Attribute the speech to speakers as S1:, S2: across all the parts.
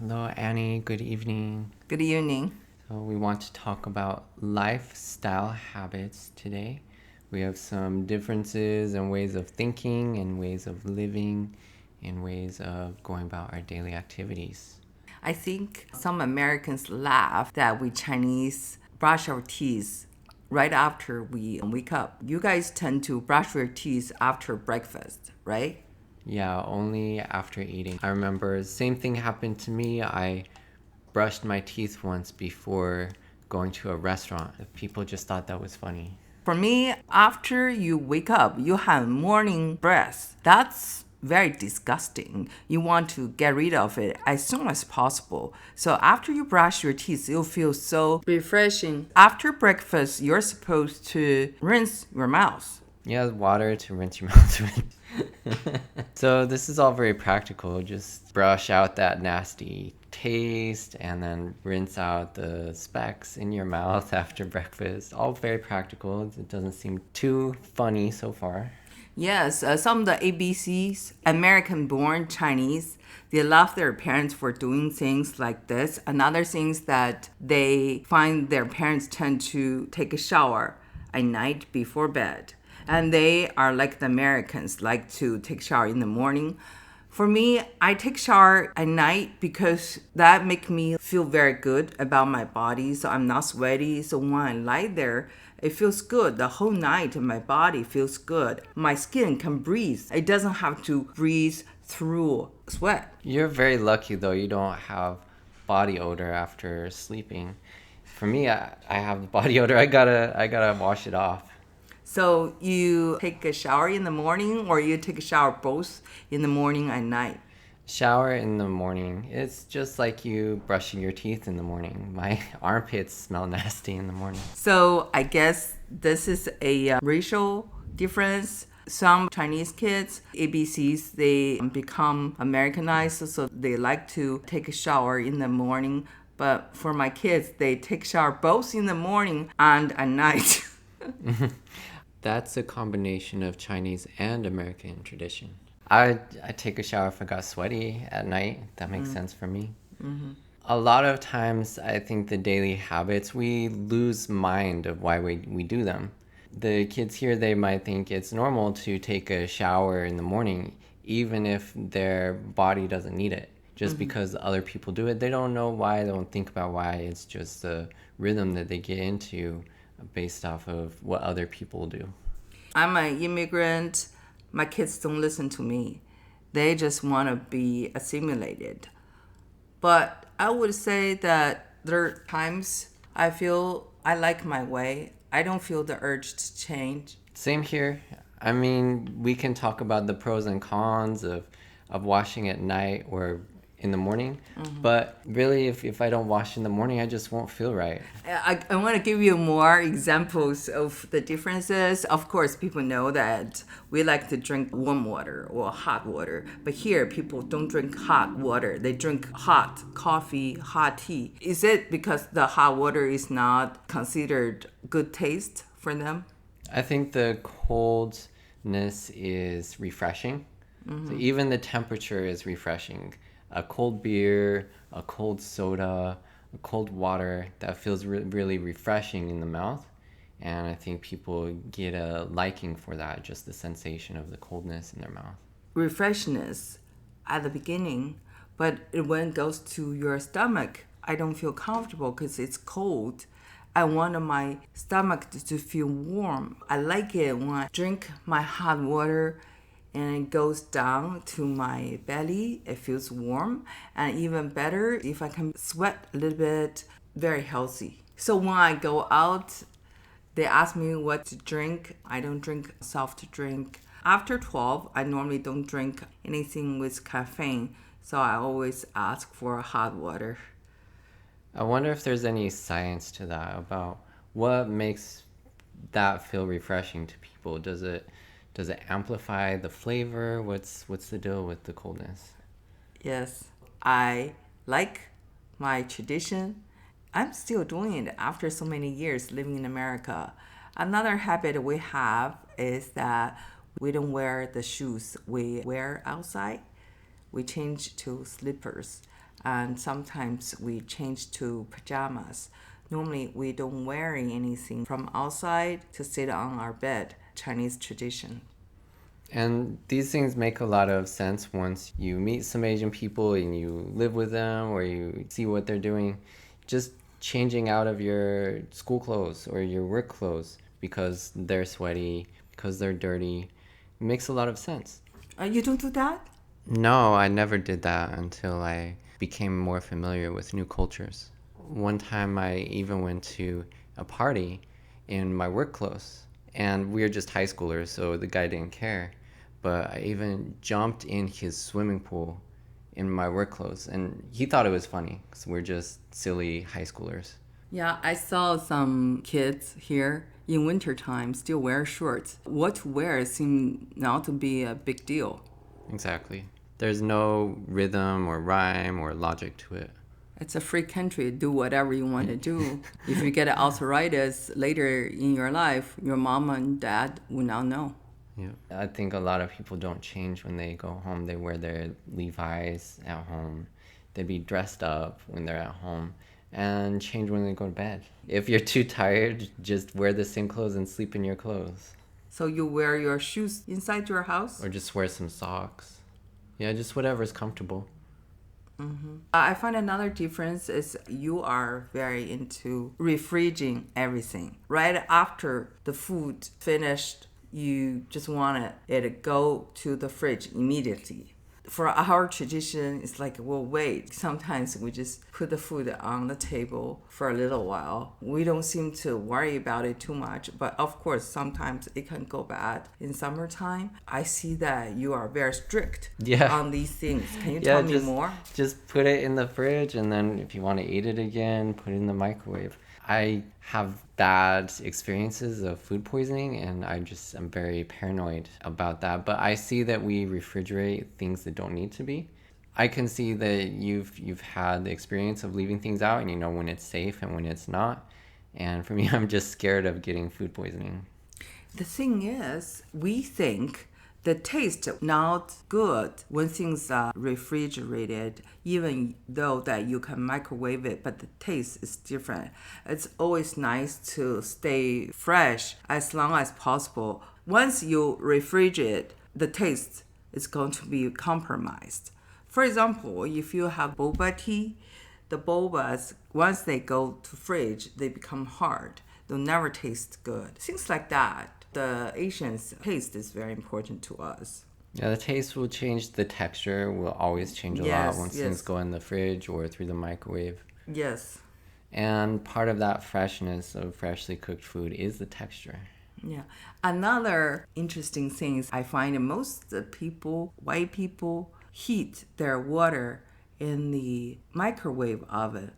S1: Hello, Annie. Good evening.
S2: Good evening.
S1: So, we want to talk about lifestyle habits today. We have some differences and ways of thinking and ways of living and ways of going about our daily activities.
S2: I think some Americans laugh that we Chinese brush our teeth right after we wake up. You guys tend to brush your teeth after breakfast, right?
S1: Yeah, only after eating. I remember same thing happened to me. I brushed my teeth once before going to a restaurant. People just thought that was funny.
S2: For me, after you wake up, you have morning breath. That's very disgusting. You want to get rid of it as soon as possible. So after you brush your teeth, you feel so refreshing. After breakfast, you're supposed to rinse your mouth.
S1: Yeah, water to rinse your mouth with. So this is all very practical. Just brush out that nasty taste and then rinse out the specks in your mouth after breakfast. All very practical. It doesn't seem too funny so far.
S2: Yes, some of the ABCs, American born Chinese, they love their parents for doing things like this. Another thing is that they find their parents tend to take a shower at night before bed. And they are like the Americans, like to take shower in the morning. For me, I take shower at night because that make me feel very good about my body. So I'm not sweaty. So when I lie there, it feels good. The whole night, my body feels good. My skin can breathe. It doesn't have to breathe through sweat.
S1: You're very lucky though. You don't have body odor after sleeping. For me, I have body odor. I gotta wash it off.
S2: So you take a shower in the morning or you take a shower both in the morning and night.
S1: Shower in the morning. It's just like you brushing your teeth in the morning. My armpits smell nasty in the morning.
S2: So I guess this is a racial difference. Some Chinese kids, ABCs, they become Americanized, so they like to take a shower in the morning. But for my kids, they take shower both in the morning and at night.
S1: That's a combination of Chinese and American tradition. I take a shower if I got sweaty at night. That makes sense for me. A lot of times, I think the daily habits, we lose mind of why we do them. The kids here, they might think it's normal to take a shower in the morning, even if their body doesn't need it. Just because other people do it, they don't know why, they don't think about why. It's just a rhythm that they get into based off of what other people do.
S2: I'm an immigrant. My kids don't listen to me. They just want to be assimilated. But I would say that there are times I feel I like my way. I don't feel the urge to change.
S1: Same here. I mean, we can talk about the pros and cons of washing at night or in the morning, but really, if I don't wash in the morning, I just won't feel right.
S2: I want to give you more examples of the differences. Of course, people know that we like to drink warm water or hot water, but here people don't drink hot water. They drink hot coffee, hot tea. Is it because the hot water is not considered good taste for them?
S1: I think the coldness is refreshing. So even the temperature is refreshing. A cold beer, a cold soda, a cold water, that feels really refreshing in the mouth. And I think people get a liking for that, just the sensation of the coldness in their mouth.
S2: Refreshness at the beginning, but when it goes to your stomach, I don't feel comfortable because it's cold. I want my stomach to feel warm. I like it when I drink my hot water and it goes down to my belly. It feels warm, and even better if I can sweat a little bit, very healthy. So when I go out, they ask me what to drink. I don't drink soft drink. After 12, I normally don't drink anything with caffeine, so I always ask for hot water.
S1: I wonder if there's any science to that about what makes that feel refreshing to people. Does it amplify the flavor? What's the deal with the coldness?
S2: Yes, I like my tradition. I'm still doing it after so many years living in America. Another habit we have is that we don't wear the shoes we wear outside. We change to slippers. and sometimes we change to pajamas. Normally, we don't wear anything from outside to sit on our bed. Chinese tradition.
S1: And these things make a lot of sense once you meet some Asian people and you live with them or you see what they're doing. Just changing out of your school clothes or your work clothes because they're sweaty, because they're dirty, makes a lot of sense.
S2: You don't do that?
S1: No, I never did that until I became more familiar with new cultures. One time I even went to a party in my work clothes, and we were just high schoolers, so the guy didn't care. But I even jumped in his swimming pool in my work clothes, and he thought it was funny because we're just silly high schoolers.
S2: Yeah, I saw some kids here in wintertime still wear shorts. What to wear seemed not to be a big deal.
S1: Exactly. There's no rhythm or rhyme or logic to it.
S2: It's a free country. Do whatever you want to do. If you get arthritis later in your life, your mom and dad will not know.
S1: Yeah. I think a lot of people don't change when they go home. They wear their Levi's at home. They be dressed up when they're at home and change when they go to bed. If you're too tired, just wear the same clothes and sleep in your clothes.
S2: So you wear your shoes inside your house?
S1: Or just wear some socks. Yeah, just whatever's comfortable.
S2: I find another difference is you are very into refrigerating everything. Right after the food finished, you just want it to go to the fridge immediately. For our tradition, it's like we'll wait. Sometimes we just put the food on the table for a little while. We don't seem to worry about it too much, but of course, sometimes it can go bad. In summertime, I see that you are very strict on these things. Can you tell me more?
S1: Just put it in the fridge, and then if you want to eat it again, put it in the microwave. I have bad experiences of food poisoning, and I'm very paranoid about that. But I see that we refrigerate things that don't need to be. I can see that you've had the experience of leaving things out, and you know when it's safe and when it's not. And for me, I'm just scared of getting food poisoning.
S2: The thing is, we think the taste not good when things are refrigerated, even though that you can microwave it, but the taste is different. It's always nice to stay fresh as long as possible. Once you refrigerate, the taste is going to be compromised. For example, if you have boba tea, the bobas, once they go to fridge, they become hard. They'll never taste good. Things like that. The Asians' taste is very important to us.
S1: Yeah, the taste will change. The texture will always change a lot once things go in the fridge or through the microwave.
S2: Yes.
S1: And part of that freshness of freshly cooked food is the texture.
S2: Yeah. Another interesting thing is I find most people, white people, heat their water in the microwave oven.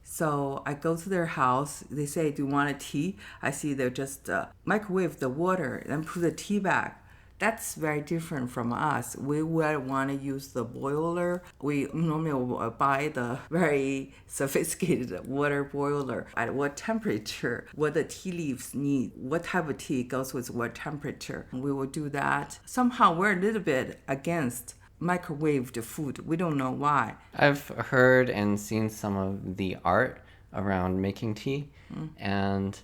S2: So I go to their house. They say, "Do you want a tea?" I see they just microwave the water and put the tea back. That's very different from us. We would want to use the boiler. We normally will buy the very sophisticated water boiler. At what temperature, what the tea leaves need, what type of tea goes with what temperature. We will do that. Somehow we're a little bit against microwaved food. We don't know why.
S1: I've heard and seen some of the art around making tea, and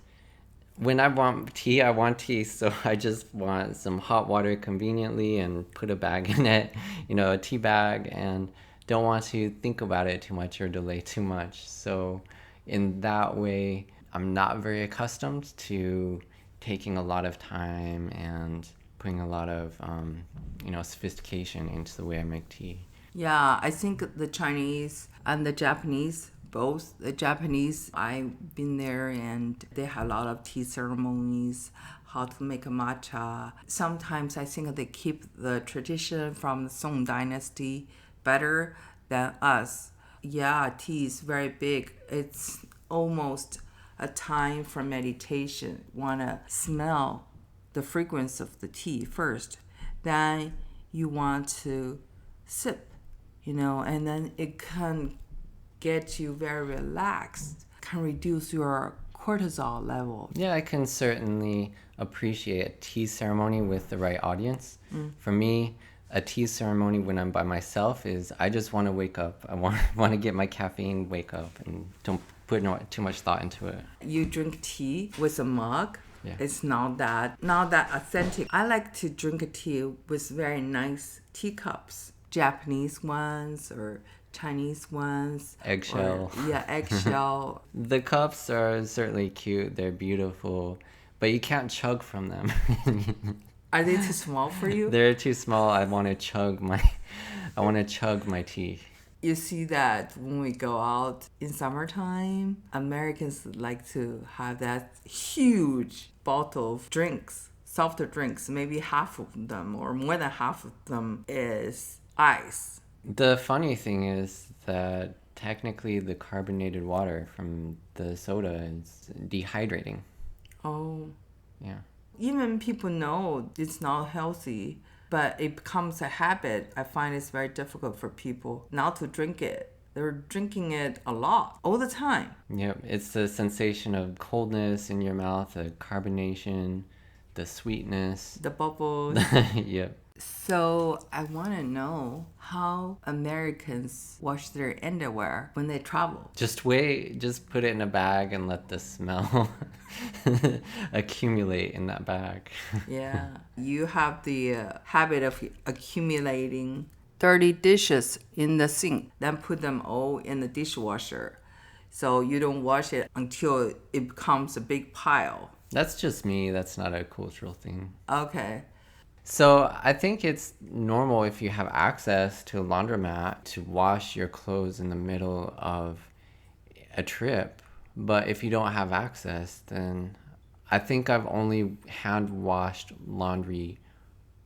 S1: when I want tea, so I just want some hot water conveniently and put a bag in it, a tea bag, and don't want to think about it too much or delay too much. So in that way, I'm not very accustomed to taking a lot of time and putting a lot of sophistication into the way I make tea.
S2: Yeah, I think the Chinese and the Japanese, both the Japanese, I've been there and they have a lot of tea ceremonies, how to make a matcha. Sometimes I think they keep the tradition from the Song Dynasty better than us. Yeah, tea is very big. It's almost a time for meditation. Want to smell the fragrance of the tea first. Then you want to sip, and then it can get you very relaxed, can reduce your cortisol level.
S1: Yeah, I can certainly appreciate a tea ceremony with the right audience. For me, a tea ceremony when I'm by myself is I just want to wake up. I want want to get my caffeine, wake up, and don't put too much thought into it.
S2: You drink tea with a mug.
S1: Yeah.
S2: It's not that authentic. I like to drink a tea with very nice teacups, Japanese ones or Chinese ones.
S1: Eggshell.
S2: Yeah, eggshell.
S1: The cups are certainly cute. They're beautiful, but you can't chug from them.
S2: Are they too small for you?
S1: They're too small. I want to chug my tea.
S2: You see that when we go out in summertime, Americans like to have that huge bottle of drinks, softer drinks. Maybe half of them or more than half of them is ice.
S1: The funny thing is that technically the carbonated water from the soda is dehydrating.
S2: Oh.
S1: Yeah.
S2: Even people know it's not healthy, but it becomes a habit. I find it's very difficult for people not to drink it. They're drinking it a lot, all the time.
S1: Yep. It's the sensation of coldness in your mouth, the carbonation, the sweetness.
S2: The bubbles.
S1: Yep.
S2: So I want to know how Americans wash their underwear when they travel.
S1: Just wait, just put it in a bag and let the smell accumulate in that bag.
S2: Yeah. You have the habit of accumulating dirty dishes in the sink, then put them all in the dishwasher. So you don't wash it until it becomes a big pile.
S1: That's just me. That's not a cultural thing.
S2: Okay.
S1: So I think it's normal if you have access to a laundromat to wash your clothes in the middle of a trip. But if you don't have access, then I think I've only hand washed laundry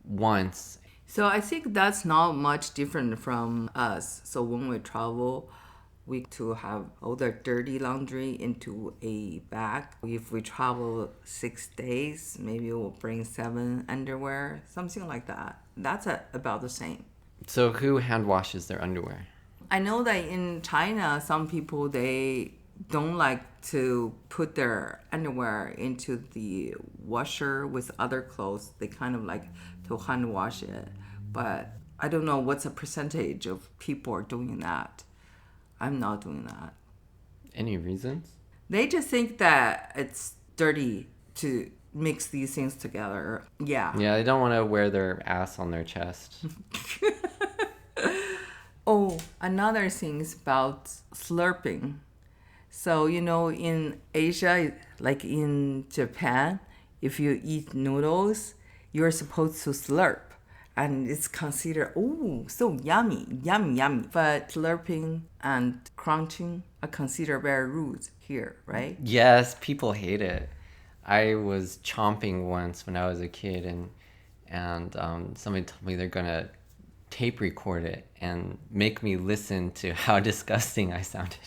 S1: once.
S2: So I think that's not much different from us. So when we travel, we to have all the dirty laundry into a bag. If we travel 6 days, maybe we'll bring 7 underwear, something like that. That's about the same.
S1: So who hand washes their underwear?
S2: I know that in China, some people, they don't like to put their underwear into the washer with other clothes. They kind of like to hand wash it. But I don't know what's the percentage of people are doing that. I'm not doing that.
S1: Any reasons?
S2: They just think that it's dirty to mix these things together. Yeah.
S1: Yeah, they don't want to wear their ass on their chest.
S2: Oh, another thing is about slurping. So, in Asia, like in Japan, if you eat noodles, you're supposed to slurp. And it's considered, oh, so yummy, yummy, yummy. But slurping and crunching are considered very rude here, right?
S1: Yes, people hate it. I was chomping once when I was a kid, and somebody told me they're gonna tape record it and make me listen to how disgusting I sounded.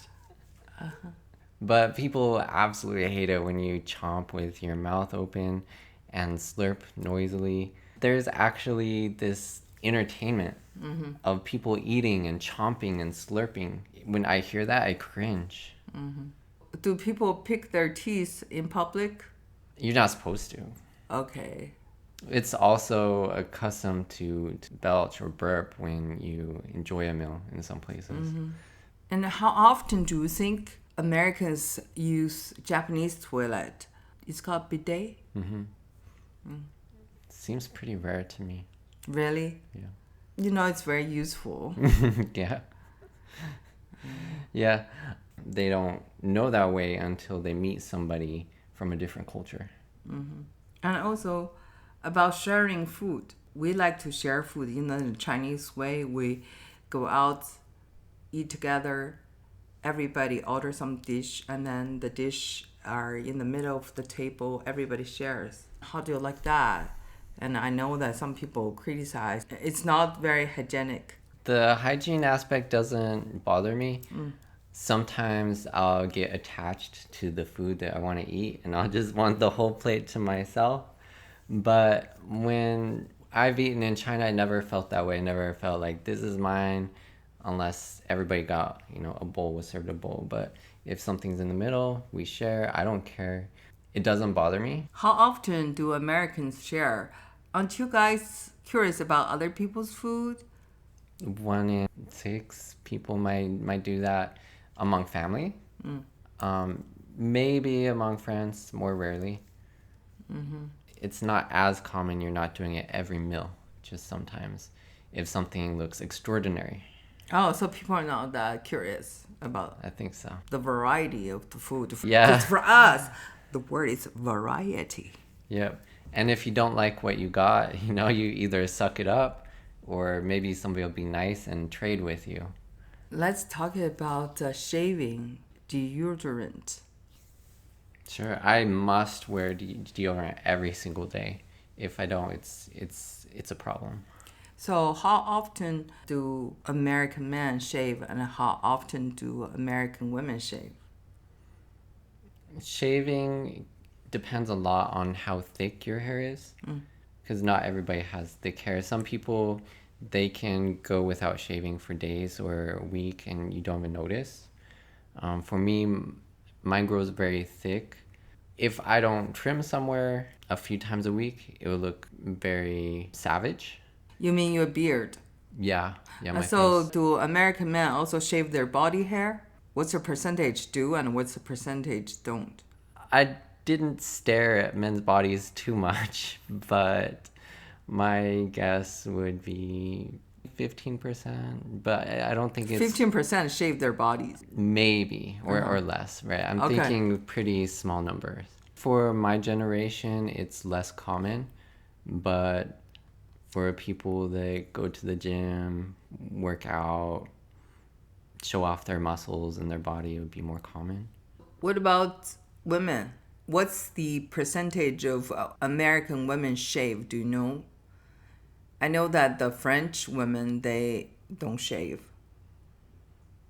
S1: But people absolutely hate it when you chomp with your mouth open and slurp noisily. There's actually this entertainment of people eating and chomping and slurping. When I hear that, I cringe.
S2: Do people pick their teeth in public?
S1: You're not supposed to.
S2: Okay.
S1: It's also a custom to belch or burp when you enjoy a meal in some places.
S2: And how often do you think Americans use Japanese toilet? It's called bidet?
S1: Seems pretty rare to me.
S2: Really?
S1: Yeah.
S2: It's very useful.
S1: Yeah. Yeah. They don't know that way until they meet somebody from a different culture.
S2: And also about sharing food. We like to share food in the Chinese way. We go out, eat together. Everybody order some dish, and then the dish are in the middle of the table. Everybody shares. How do you like that? And I know that some people criticize. It's not very hygienic.
S1: The hygiene aspect doesn't bother me. Sometimes I'll get attached to the food that I want to eat, and I'll just want the whole plate to myself. But when I've eaten in China, I never felt that way. I never felt like this is mine unless everybody got, a bowl, was served a bowl. But if something's in the middle, we share. I don't care. It doesn't bother me.
S2: How often do Americans share Aren't you guys curious about other people's food?
S1: 1 in 6 people might do that among family. Maybe among friends, more rarely. It's not as common. You're not doing it every meal, just sometimes if something looks extraordinary.
S2: Oh, so people are not that curious about
S1: I think so.
S2: the variety of the food.
S1: Yeah.
S2: Because for us, the word is variety.
S1: Yep. And if you don't like what you got, you either suck it up or maybe somebody will be nice and trade with you.
S2: Let's talk about shaving deodorant.
S1: Sure, I must wear deodorant every single day. If I don't, it's a problem.
S2: So, how often do American men shave, and how often do American women shave?
S1: Shaving depends a lot on how thick your hair is, because not everybody has thick hair. Some people, they can go without shaving for days or a week and you don't even notice. For me, mine grows very thick. If I don't trim somewhere a few times a week, it will look very savage.
S2: You mean your beard?
S1: Yeah, my
S2: So,
S1: face.
S2: do American men also shave their body hair? What's the percentage do and what's the percentage don't?
S1: I didn't stare at men's bodies too much, but my guess would be 15%, but I don't think it's
S2: 15% shave their bodies.
S1: maybe or less, right? I'm
S2: Okay.
S1: thinking pretty small numbers. For my generation, it's less common, but for people that go to the gym, work out, show off their muscles and their body, it would be more common.
S2: What about women? What's the percentage of American women shave? Do you know? I know that the French women, they don't shave.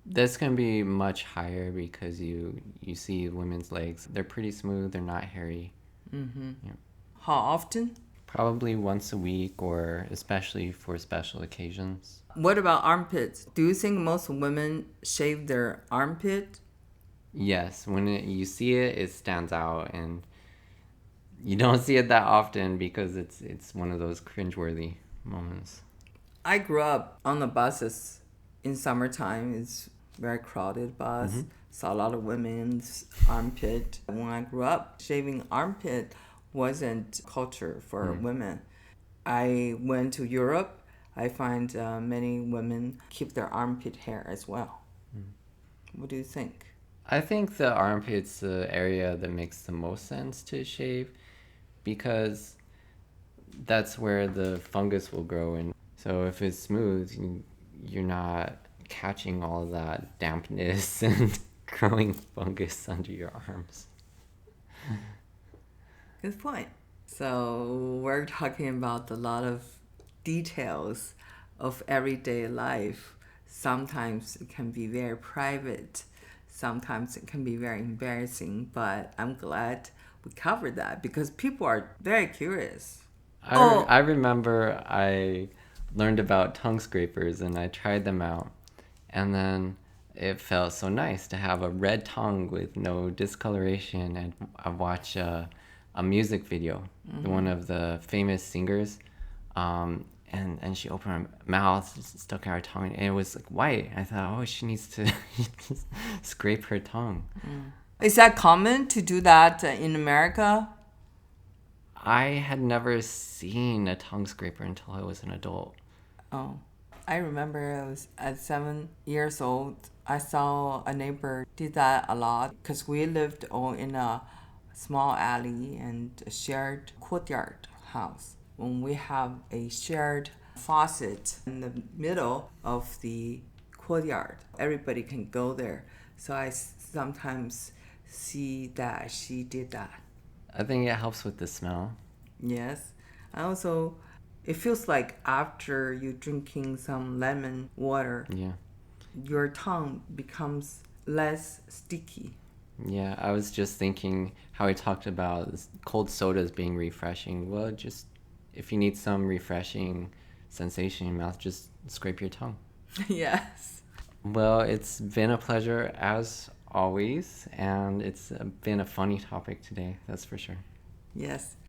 S1: That's gonna be much higher because you see women's legs. They're pretty smooth. They're not hairy. Yeah.
S2: How often?
S1: Probably once a week, or especially for special occasions.
S2: What about armpits? Do you think most women shave their armpit?
S1: Yes, when you see it, it stands out, and you don't see it that often because it's one of those cringeworthy moments.
S2: I grew up on the buses in summertime. It's very crowded bus. Saw a lot of women's armpit. When I grew up, shaving armpit wasn't culture for women. I went to Europe. I find many women keep their armpit hair as well. What do you think?
S1: I think the armpit's the area that makes the most sense to shave because that's where the fungus will grow in. So if it's smooth, you're not catching all that dampness and growing fungus under your arms.
S2: Good point. So we're talking about a lot of details of everyday life. Sometimes it can be very private. Sometimes it can be very embarrassing, but I'm glad we covered that because people are very curious.
S1: I remember I learned about tongue scrapers and I tried them out. And then it felt so nice to have a red tongue with no discoloration. And I watched a music video, one of the famous singers. And she opened her mouth, stuck out her tongue, and it was like white. I thought, oh, she needs to scrape her tongue.
S2: Is that common to do that in America?
S1: I had never seen a tongue scraper until I was an adult.
S2: Oh, I remember I was at 7 years old. I saw a neighbor did that a lot because we lived all in a small alley and a shared courtyard house. When we have a shared faucet in the middle of the courtyard, everybody can go there. So I sometimes see that she did that.
S1: I think it helps with the smell.
S2: Yes. I also, it feels like after you drinking some lemon water,
S1: Yeah.
S2: your tongue becomes less sticky.
S1: Yeah, I was just thinking how he talked about cold sodas being refreshing. Well, just if you need some refreshing sensation in your mouth, just scrape your tongue.
S2: Yes.
S1: Well, it's been a pleasure as always, and it's been a funny topic today, that's for sure.
S2: Yes.